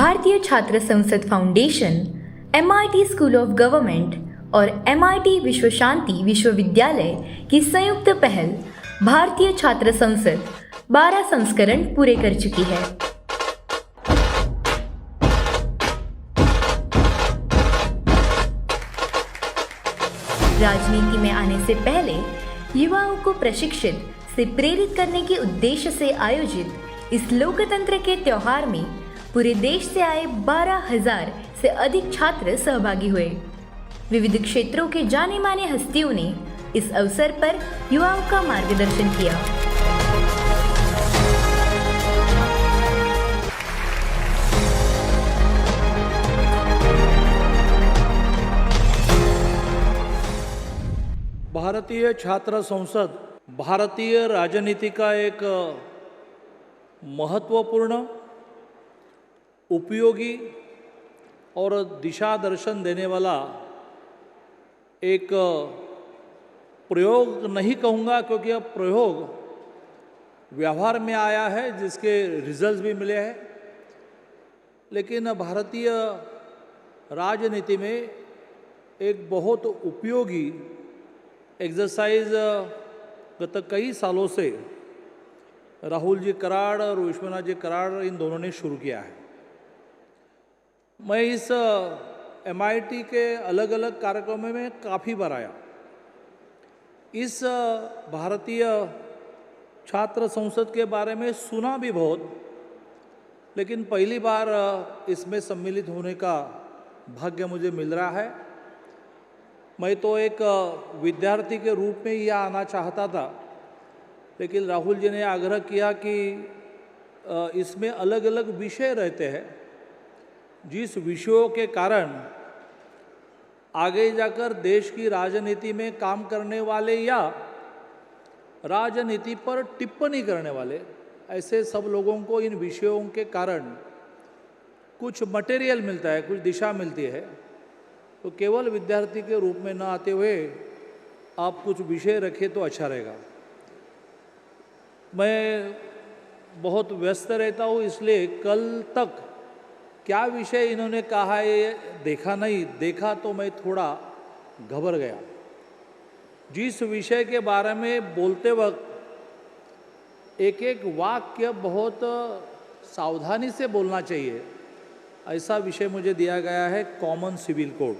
भारतीय छात्र संसद foundation, MIT school of government और MIT विश्व शांति विश्वविद्यालय की संयुक्त पहल भारतीय छात्र संसद 12 संस्करण पूरे कर चुकी है। राजनीति में आने से पहले युवाओं को प्रशिक्षित से प्रेरित करने के उद्देश्य से आयोजित इस लोकतंत्र के त्योहार में पूरे देश से आए 12,000 से अधिक छात्र सहभागी हुए। विविध क्षेत्रों के जाने माने हस्तियों ने इस अवसर पर युवाओं का मार्गदर्शन किया। भारतीय छात्र संसद भारतीय राजनीति का एक महत्वपूर्ण, उपयोगी और दिशा दर्शन देने वाला एक प्रयोग नहीं कहूँगा, क्योंकि अब प्रयोग व्यवहार में आया है जिसके रिजल्ट्स भी मिले हैं, लेकिन भारतीय राजनीति में एक बहुत उपयोगी एक्सरसाइज गत कई सालों से राहुल जी कराड़ और विश्वनाथ जी कराड़ इन दोनों ने शुरू किया है। मैं इस MIT के अलग अलग कार्यक्रमों में काफ़ी बार आया। इस भारतीय छात्र संसद के बारे में सुना भी बहुत, लेकिन पहली बार इसमें सम्मिलित होने का भाग्य मुझे मिल रहा है। मैं तो एक विद्यार्थी के रूप में यह आना चाहता था, लेकिन राहुल जी ने आग्रह किया कि इसमें अलग अलग विषय रहते हैं, जिस विषयों के कारण आगे जाकर देश की राजनीति में काम करने वाले या राजनीति पर टिप्पणी करने वाले ऐसे सब लोगों को इन विषयों के कारण कुछ मटेरियल मिलता है, कुछ दिशा मिलती है। तो केवल विद्यार्थी के रूप में न आते हुए आप कुछ विषय रखें तो अच्छा रहेगा। मैं बहुत व्यस्त रहता हूँ, इसलिए कल तक क्या विषय इन्होंने कहा है ये देखा तो मैं थोड़ा घबरा गया। जिस विषय के बारे में बोलते वक्त एक एक वाक्य बहुत सावधानी से बोलना चाहिए, ऐसा विषय मुझे दिया गया है, कॉमन सिविल कोड।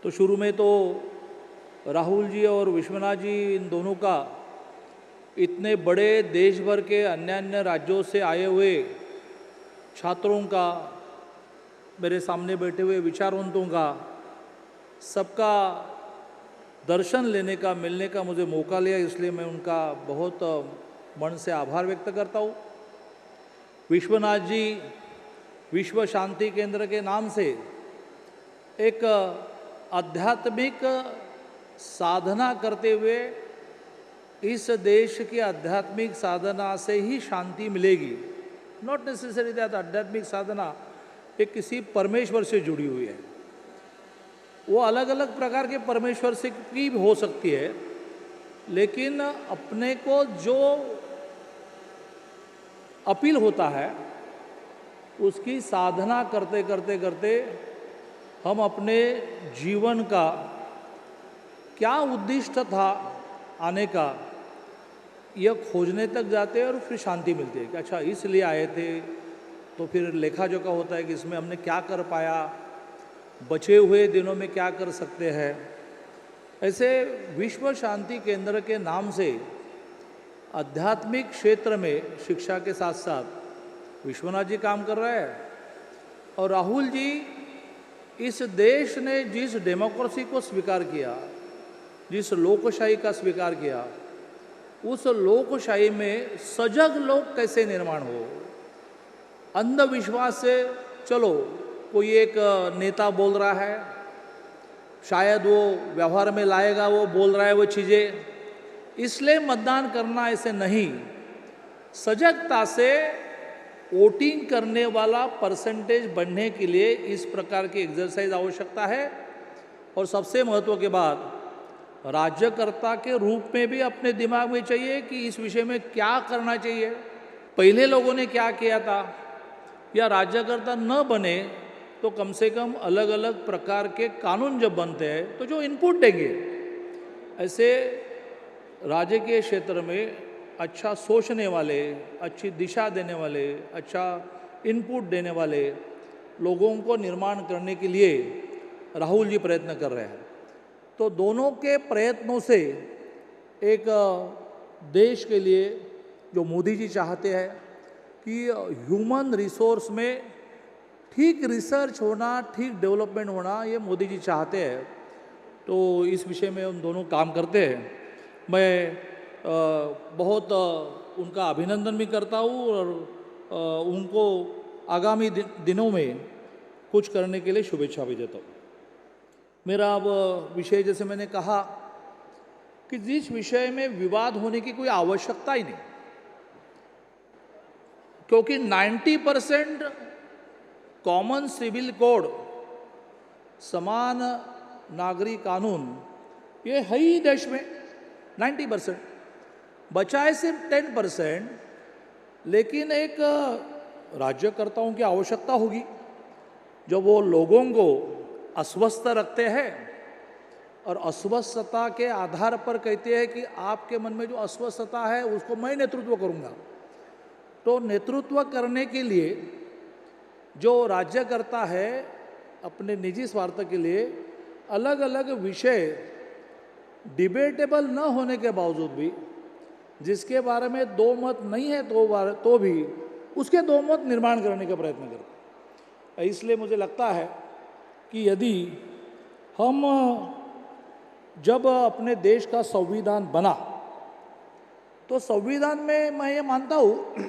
तो शुरू में तो राहुल जी और विश्वनाथ जी इन दोनों का इतने बड़े देश भर के अन्य अन्य राज्यों से आए हुए छात्रों का, मेरे सामने बैठे हुए विचारवंतों का, सबका दर्शन लेने का, मिलने का मुझे मौका लिया, इसलिए मैं उनका बहुत मन से आभार व्यक्त करता हूँ। विश्वनाथ जी विश्व शांति केंद्र के नाम से एक आध्यात्मिक साधना करते हुए इस देश की आध्यात्मिक साधना से ही शांति मिलेगी। नॉट नेसेसरी दैट आध्यात्मिक साधना एक किसी परमेश्वर से जुड़ी हुई है, वो अलग अलग प्रकार के परमेश्वर से की भी हो सकती है, लेकिन अपने को जो अपील होता है उसकी साधना करते करते करते हम अपने जीवन का क्या उद्दिष्ट था आने का यह खोजने तक जाते हैं और फिर शांति मिलती है कि अच्छा इसलिए आए थे। तो फिर लेखा जोखा होता है कि इसमें हमने क्या कर पाया, बचे हुए दिनों में क्या कर सकते हैं। ऐसे विश्व शांति केंद्र के नाम से आध्यात्मिक क्षेत्र में शिक्षा के साथ साथ विश्वनाथ जी काम कर रहे हैं, और राहुल जी इस देश ने जिस डेमोक्रेसी को स्वीकार किया, जिस लोकशाही का स्वीकार किया, उस लोकशाही में सजग लोग कैसे निर्माण हो। अंधविश्वास से चलो कोई एक नेता बोल रहा है, शायद वो व्यवहार में लाएगा, वो बोल रहा है वो चीज़ें, इसलिए मतदान करना, ऐसे नहीं। सजगता से वोटिंग करने वाला परसेंटेज बढ़ने के लिए इस प्रकार की एक्सरसाइज आवश्यकता है। और सबसे महत्व के बाद राज्यकर्ता के रूप में भी अपने दिमाग में चाहिए कि इस विषय में क्या करना चाहिए। पहले लोगों ने क्या किया था, या राज्यकर्ता न बने तो कम से कम अलग अलग प्रकार के कानून जब बनते हैं तो जो इनपुट देंगे, ऐसे राज्य के क्षेत्र में अच्छा सोचने वाले, अच्छी दिशा देने वाले, अच्छा इनपुट देने वाले लोगों को निर्माण करने के लिए राहुल जी प्रयत्न कर रहे हैं। तो दोनों के प्रयत्नों से एक देश के लिए जो मोदी जी चाहते हैं कि ह्यूमन रिसोर्स में ठीक रिसर्च होना, ठीक डेवलपमेंट होना, ये मोदी जी चाहते हैं। तो इस विषय में उन दोनों काम करते हैं। मैं बहुत उनका अभिनंदन भी करता हूँ और उनको आगामी दिनों में कुछ करने के लिए शुभेच्छा भी देता हूँ। मेरा अब विषय, जैसे मैंने कहा कि जिस विषय में विवाद होने की कोई आवश्यकता ही नहीं, क्योंकि 90% कॉमन सिविल कोड, समान नागरिक कानून, ये है ही देश में 90%, बचा है सिर्फ 10%। लेकिन एक राज्यकर्ताओं की आवश्यकता होगी जो वो लोगों को अस्वस्थ रखते हैं और अस्वस्थता के आधार पर कहते हैं कि आपके मन में जो अस्वस्थता है उसको मैं नेतृत्व करूंगा। तो नेतृत्व करने के लिए जो राज्यकर्ता है अपने निजी स्वार्थ के लिए अलग अलग विषय डिबेटेबल न होने के बावजूद भी, जिसके बारे में दो मत नहीं है तो भी उसके दो मत निर्माण करने का प्रयत्न करते हैं। इसलिए मुझे लगता है कि यदि हम जब अपने देश का संविधान बना तो संविधान में मैं ये मानता हूँ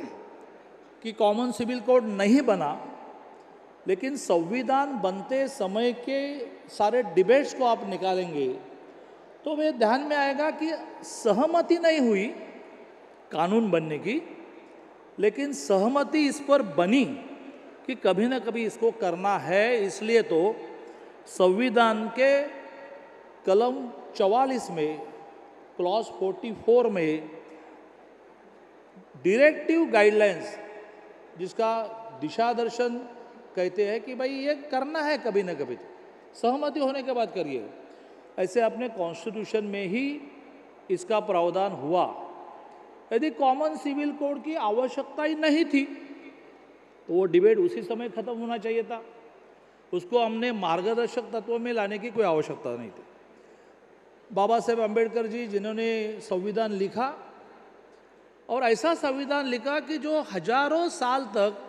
कि कॉमन सिविल कोड नहीं बना, लेकिन संविधान बनते समय के सारे डिबेट्स को आप निकालेंगे तो वे ध्यान में आएगा कि सहमति नहीं हुई कानून बनने की, लेकिन सहमति इस पर बनी कि कभी ना कभी इसको करना है। इसलिए तो संविधान के कलम 44 में, क्लॉज 44 में डायरेक्टिव गाइडलाइंस, जिसका दिशा दर्शन कहते हैं कि भाई ये करना है कभी ना कभी, तो सहमति होने के बाद करिए। ऐसे अपने कॉन्स्टिट्यूशन में ही इसका प्रावधान हुआ। यदि कॉमन सिविल कोड की आवश्यकता ही नहीं थी तो वो डिबेट उसी समय खत्म होना चाहिए था, उसको हमने मार्गदर्शक तत्वों में लाने की कोई आवश्यकता नहीं थी। बाबा साहेब अम्बेडकर जी जिन्होंने संविधान लिखा, और ऐसा संविधान लिखा कि जो हजारों साल तक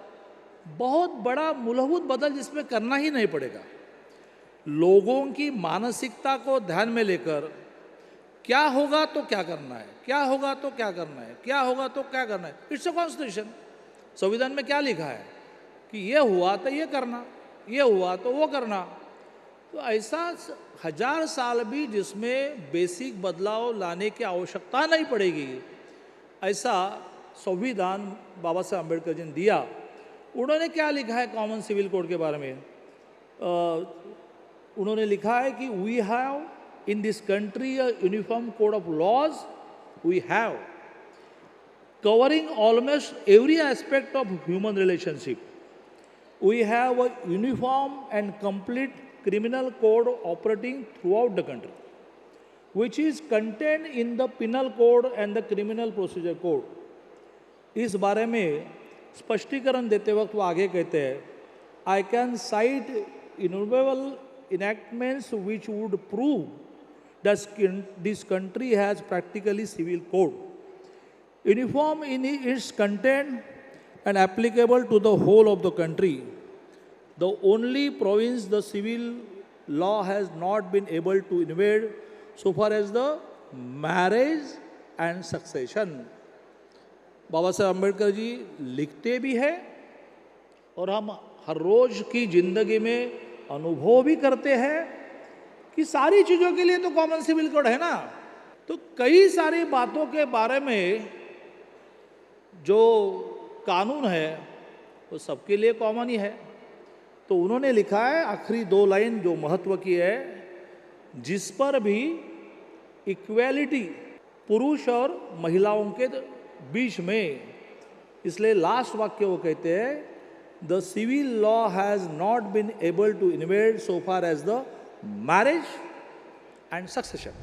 बहुत बड़ा मूलभूत बदल जिसमें करना ही नहीं पड़ेगा, लोगों की मानसिकता को ध्यान में लेकर क्या होगा तो क्या करना है, क्या होगा तो क्या करना है, क्या होगा तो क्या करना है, इट्स अ कॉन्स्टिट्यूशन। संविधान में क्या लिखा है कि ये हुआ तो ये करना, ये हुआ तो वो करना। तो ऐसा 1000 साल भी जिसमें बेसिक बदलाव लाने की आवश्यकता नहीं पड़ेगी, ऐसा संविधान बाबा साहब अम्बेडकर जी ने दिया। उन्होंने क्या लिखा है कॉमन सिविल कोड के बारे में? उन्होंने लिखा है कि we have in this country a uniform code of laws, we have covering almost every aspect of human relationship. We have a uniform and complete criminal code operating throughout the country, which is contained in the penal code and the criminal procedure code. इस बारे में स्पष्टीकरण देते वक्त वो आगे कहते हैं, I can cite innumerable enactments which would prove that this country has practically civil code, uniform in its content and applicable to the whole of the country. The only province the civil law has not been able to invade so far as the marriage and succession. बाबा साहब अम्बेडकर जी लिखते भी हैं और हम हर रोज की जिंदगी में अनुभव भी करते हैं कि सारी चीज़ों के लिए तो कॉमन सिविल कोड है ना। तो कई सारी बातों के बारे में जो कानून है वो सबके लिए कॉमन ही है। तो उन्होंने लिखा है आखिरी 2 लाइन जो महत्व की है, जिस पर भी इक्वेलिटी पुरुष और महिलाओं के बीच में, इसलिए लास्ट वाक्य वो कहते हैं the civil law has not been able to innovate so far as the marriage and succession.